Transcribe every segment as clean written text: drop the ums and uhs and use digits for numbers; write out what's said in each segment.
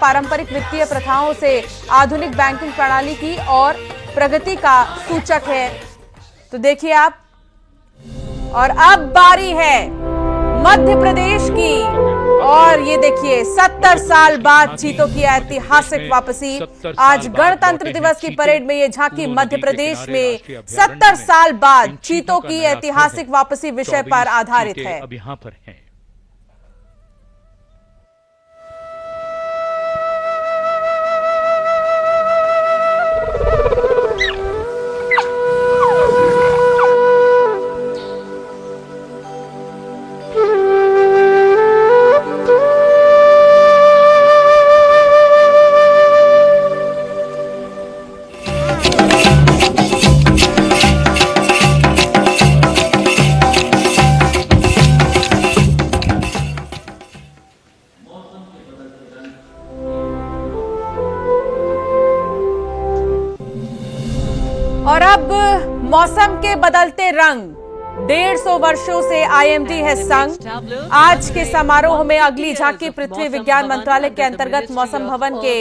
पारंपरिक वित्तीय प्रथाओं से आधुनिक बैंकिंग प्रणाली की और प्रगति का सूचक है। तो देखिए आप, और अब बारी है मध्य प्रदेश की, और ये देखिए 70 साल बाद चीतों की ऐतिहासिक वापसी। आज गणतंत्र दिवस की परेड में ये झांकी मध्य प्रदेश में 70 साल बाद चीतों की ऐतिहासिक वापसी विषय पर आधारित है। अब यहां पर हैं। और अब मौसम के बदलते रंग, 150 वर्षों से आईएमडी है संग। आज के समारोह में अगली झांकी पृथ्वी विज्ञान मंत्रालय के अंतर्गत मौसम भवन के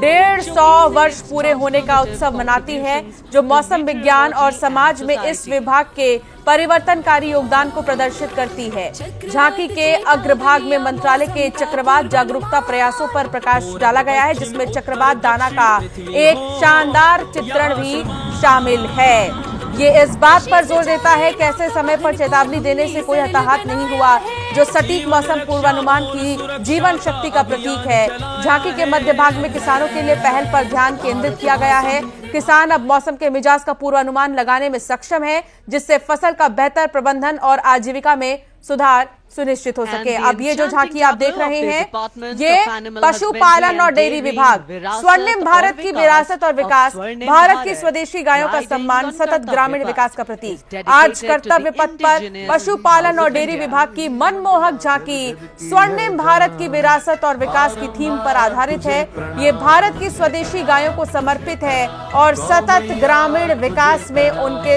150 वर्ष पूरे होने का उत्सव मनाती है, जो मौसम विज्ञान और समाज में इस विभाग के परिवर्तनकारी योगदान को प्रदर्शित करती है। झांकी के अग्रभाग में मंत्रालय के चक्रवात जागरूकता प्रयासों पर प्रकाश डाला गया है, जिसमें चक्रवात दाना का एक शानदार चित्रण भी शामिल है। ये इस बात पर जोर देता है कि ऐसे समय पर चेतावनी देने से कोई हताहत नहीं हुआ, जो सटीक मौसम पूर्वानुमान की जीवन शक्ति का प्रतीक है। झांकी के मध्य भाग में किसानों के लिए पहल पर ध्यान केंद्रित किया गया है। किसान अब मौसम के मिजाज का पूर्वानुमान लगाने में सक्षम है, जिससे फसल का बेहतर प्रबंधन और आजीविका में सुधार सुनिश्चित हो सके। अब ये जो झांकी आप देख रहे हैं, ये पशुपालन और डेयरी विभाग, स्वर्णिम भारत की विरासत और विकास, भारत की स्वदेशी गायों का सम्मान, सतत ग्रामीण विकास का प्रतीक। आज कर्तव्य पथ पर पशुपालन और डेयरी विभाग की मनमोहक झांकी स्वर्णिम भारत की विरासत और विकास की थीम पर आधारित है। ये भारत की स्वदेशी गायों को समर्पित है और सतत ग्रामीण विकास में उनके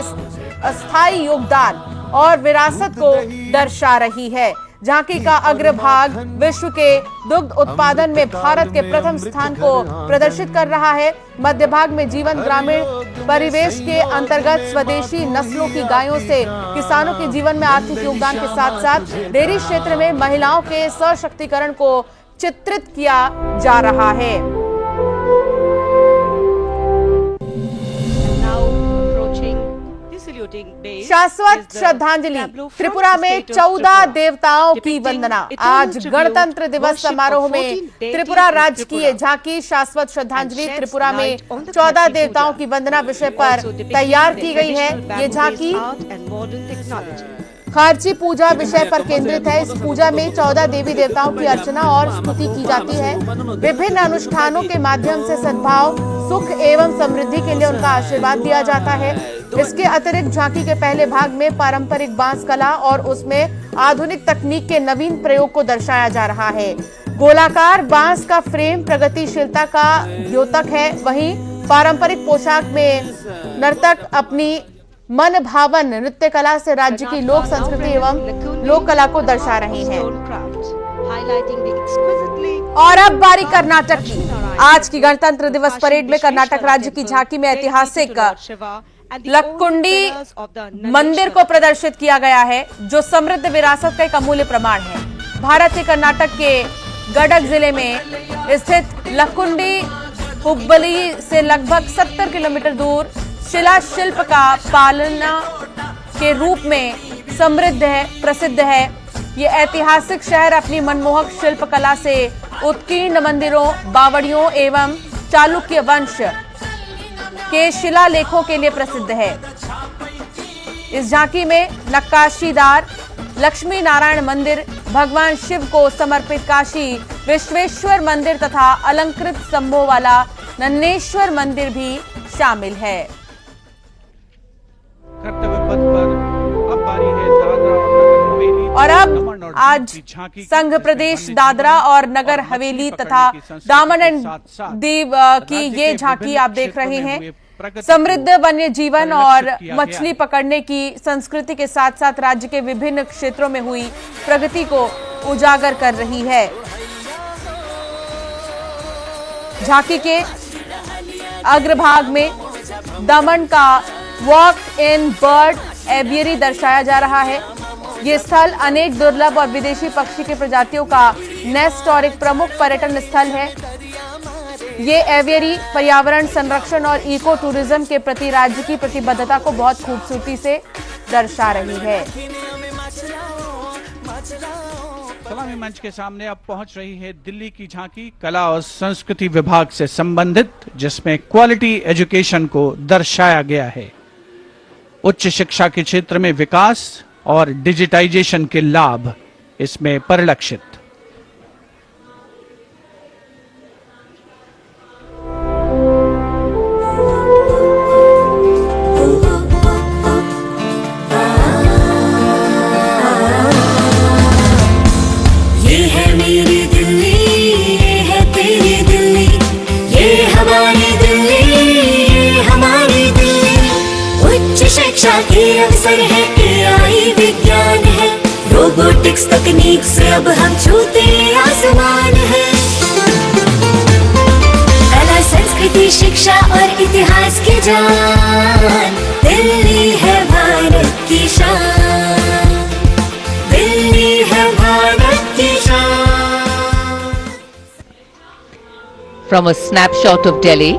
अस्थायी योगदान और विरासत को दर्शा रही है। झांकी का अग्रभाग विश्व के दुग्ध उत्पादन में भारत के प्रथम स्थान को प्रदर्शित कर रहा है। मध्य भाग में जीवन ग्रामीण परिवेश के अंतर्गत स्वदेशी नस्लों की गायों से किसानों के जीवन में आर्थिक योगदान के साथ साथ डेयरी क्षेत्र में महिलाओं के सशक्तिकरण को चित्रित किया जा रहा है। शाश्वत श्रद्धांजलि, त्रिपुरा में 14 देवताओं की वंदना। आज गणतंत्र दिवस समारोह में त्रिपुरा राज्य की ये झांकी शाश्वत श्रद्धांजलि त्रिपुरा में 14 देवताओं की वंदना विषय पर तैयार की गई है। ये झांकी खारची पूजा विषय पर केंद्रित है। इस पूजा में 14 देवी देवताओं की अर्चना और स्तुति की जाती है। विभिन्न अनुष्ठानों के माध्यम से सद्भाव, सुख एवं समृद्धि के लिए उनका आशीर्वाद दिया जाता है। इसके अतिरिक्त झांकी के पहले भाग में पारंपरिक बांस कला और उसमें आधुनिक तकनीक के नवीन प्रयोग को दर्शाया जा रहा है। गोलाकार बांस का फ्रेम प्रगतिशीलता का द्योतक है, वहीं पारंपरिक पोशाक में नर्तक अपनी मन भावन नृत्य कला से राज्य की लोक संस्कृति एवं लोक कला को दर्शा रहे हैं। और अब बारी कर्नाटक की। आज की गणतंत्र दिवस परेड में कर्नाटक राज्य की झांकी में ऐतिहासिक लक्कुंडी मंदिर को प्रदर्शित किया गया है, जो समृद्ध विरासत का एक अमूल्य प्रमाण है। भारत के कर्नाटक के गडक जिले में स्थित लक्कुंडी हुब्बली से लगभग 70 किलोमीटर दूर शिला शिल्प का पालना के रूप में समृद्ध है, प्रसिद्ध है। ये ऐतिहासिक शहर अपनी मनमोहक शिल्प कला से उत्कीर्ण मंदिरों, बावड़ियों एवं चालुक्य वंश के शिलालेखों के लिए प्रसिद्ध है। इस झांकी में नक्काशीदार लक्ष्मी नारायण मंदिर, भगवान शिव को समर्पित काशी विश्वेश्वर मंदिर तथा अलंकृत स्तंभों वाला नन्नेश्वर मंदिर भी शामिल है। और अब आज संघ प्रदेश दादरा और नगर हवेली तथा दामन एंड दीव की ये झांकी आप देख रहे हैं। समृद्ध वन्य जीवन और मछली पकड़ने की संस्कृति के साथ साथ राज्य के विभिन्न क्षेत्रों में हुई प्रगति को उजागर कर रही है। झांकी के अग्रभाग में दमन का वॉक इन बर्ड एवियरी दर्शाया जा रहा है। ये स्थल अनेक दुर्लभ और विदेशी पक्षी की प्रजातियों का नेस्ट और एक प्रमुख पर्यटन स्थल है। ये एवियरी पर्यावरण संरक्षण और इको टूरिज्म के प्रति राज्य की प्रतिबद्धता को बहुत खूबसूरती से दर्शा रही है। सलामी मंच के सामने अब पहुंच रही है दिल्ली की झांकी कला और संस्कृति विभाग से संबंधित, जिसमें क्वालिटी एजुकेशन को दर्शाया गया है। उच्च शिक्षा के क्षेत्र में विकास और डिजिटाइजेशन के लाभ इसमें परिलक्षित। ये है मेरी दिल्ली, ये है तेरी दिल्ली, ये हमारी दिल्ली, ये हमारी दिल्ली। उच्च शिक्षा के अवसर है, AI विज्ञान है, रोबोटिक्स तकनीक से अब हम छूते आसमान है। कला संस्कृति शिक्षा और इतिहास की जान, दिल्ली है भारत की शान, दिल्ली है भारत की शान। From a snapshot of Delhi,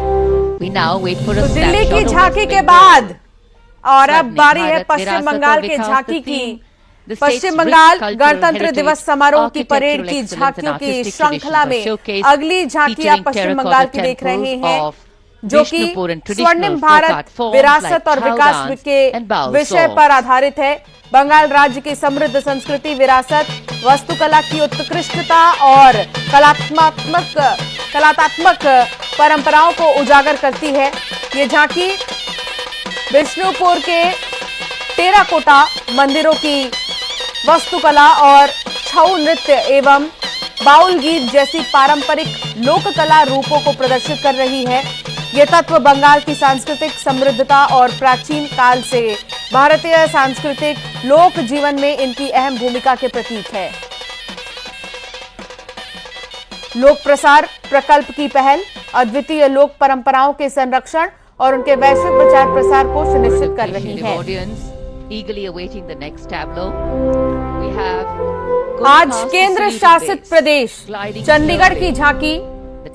we now wait for a तो दिल्ली snapshot की of झांकी West के Bengal. बाद और अब Suddenly, बारी है भारत पश्चिम विरासत बंगाल और के विकास झांकी the की। theme, the Paschim state's Bengal rich cultural गणतंत्र heritage, दिवस समारोह की architectural परेड की excellence झांकियों and की artistic श्रृंखला traditions में are showcased, अगली झांकी आप featuring पश्चिम terracotta बंगाल की देख रहे temples हैं, of जो कि Vishnupur and traditional स्वर्णिम folk भारत art forms विरासत like और Chow विकास dance के and Bao विषय song. पर आधारित है। बंगाल राज्य की समृद्ध संस्कृति विरासत, वास्तुकला की उत्कृष्टता और कलात्मक परंपराओं को उजागर करती है। ये झांकी विष्णुपुर के टेराकोटा मंदिरों की वास्तुकला और छऊ नृत्य एवं बाउल गीत जैसी पारंपरिक लोक कला रूपों को प्रदर्शित कर रही है। ये तत्व बंगाल की सांस्कृतिक समृद्धता और प्राचीन काल से भारतीय सांस्कृतिक लोक जीवन में इनकी अहम भूमिका के प्रतीक है। लोक प्रसार प्रकल्प की पहल अद्वितीय लोक परंपराओं के संरक्षण और उनके वैश्विक प्रचार प्रसार को सुनिश्चित कर रही है। Eagerly awaiting the next tableau. We have आज केंद्र शासित प्रदेश चंडीगढ़ की झांकी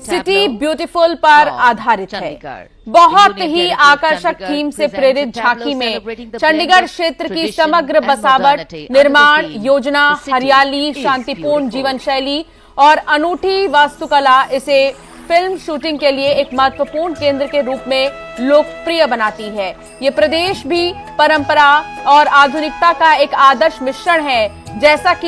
सिटी ब्यूटीफुल पर आधारित है। बहुत ही आकर्षक थीम से प्रेरित झांकी में चंडीगढ़ क्षेत्र की समग्र बसावट, निर्माण योजना, हरियाली, शांतिपूर्ण जीवन शैली और अनूठी वास्तुकला इसे फिल्म शूटिंग के लिए एक महत्वपूर्ण केंद्र के रूप में लोकप्रिय बनाती है। ये प्रदेश भी परंपरा और आधुनिकता का एक आदर्श मिश्रण है, जैसा कि